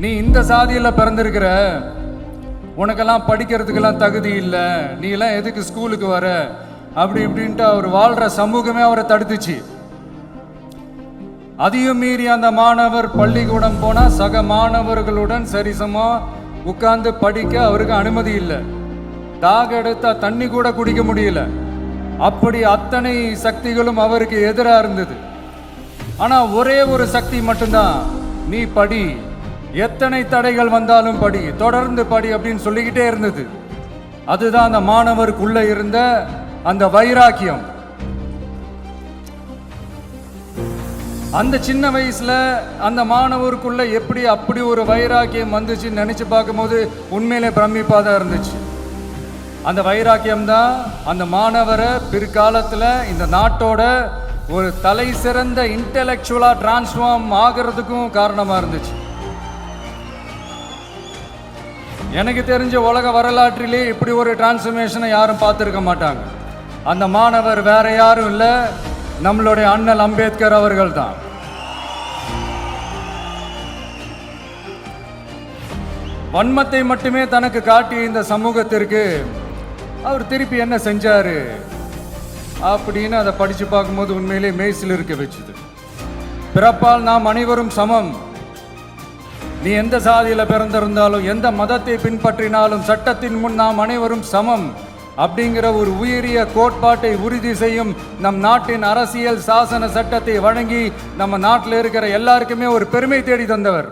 நீ இந்த சாதியில் பிறந்திருக்கிற, உனக்கெல்லாம் படிக்கிறதுக்கெல்லாம் தகுதி இல்லை, நீ எல்லாம் எதுக்கு ஸ்கூலுக்கு வர அப்படி இப்படின்ட்டு அவர் வாழ்கிற சமூகமே அவரை தடுத்துச்சு. அதையும் மீறி அந்த மாணவர் பள்ளிக்கூடம் போனால் சக மாணவர்களுடன் சரிசமாக உட்கார்ந்து படிக்க அவருக்கு அனுமதி இல்லை. தாக எடுத்தா தண்ணி கூட குடிக்க முடியல. அப்படி அத்தனை சக்திகளும் அவருக்கு எதிராக இருந்தது. ஆனால் ஒரே ஒரு சக்தி மட்டும்தான், நீ படி, எத்தனை தடைகள் வந்தாலும் படி, தொடர்ந்து படி அப்படின்னு சொல்லிக்கிட்டே இருந்தது. அதுதான் அந்த மாணவருக்குள்ள இருந்த அந்த வைராக்கியம். அந்த சின்ன வயசுல அந்த மாணவருக்குள்ள எப்படி அப்படி ஒரு வைராக்கியம் வந்துச்சு நினைச்சு பார்க்கும்போது உண்மையிலே பிரமிப்பா தான் இருந்துச்சு. அந்த வைராக்கியம் தான் அந்த மாணவரை பிற்காலத்தில் இந்த நாட்டோட ஒரு தலை சிறந்த இன்டெலெக்சுவலா டிரான்ஸ்ஃபார்ம் ஆகிறதுக்கும் காரணமா இருந்துச்சு. எனக்கு தெரிஞ்ச உலக வரலாற்றிலே இப்படி ஒரு டிரான்ஸ்ஃபர்மேஷனை யாரும் பார்த்துருக்க மாட்டாங்க. அந்த மாணவர் வேற யாரும் இல்லை, நம்மளுடைய அண்ணல் அம்பேத்கர் அவர்கள் தான். வன்மத்தை மட்டுமே தனக்கு காட்டிய இந்த சமூகத்திற்கு அவர் திருப்பி என்ன செஞ்சாரு அப்படின்னு அதை படிச்சு பார்க்கும்போது உண்மையிலே மெய்சில் இருக்க வச்சுது. பிறப்பால் நாம் அனைவரும் சமம். நீ எந்த சாதியில் பிறந்திருந்தாலும் எந்த மதத்தை பின்பற்றினாலும் சட்டத்தின் முன் நாம் அனைவரும் சமம் அப்படிங்கிற ஒரு உயரிய கோட்பாட்டை உறுதி செய்யும் நம் நாட்டின் அரசியல் சாசன சட்டத்தை வழங்கி நம்ம நாட்டில் இருக்கிற எல்லாருக்குமே ஒரு பெருமை தேடி தந்தவர்.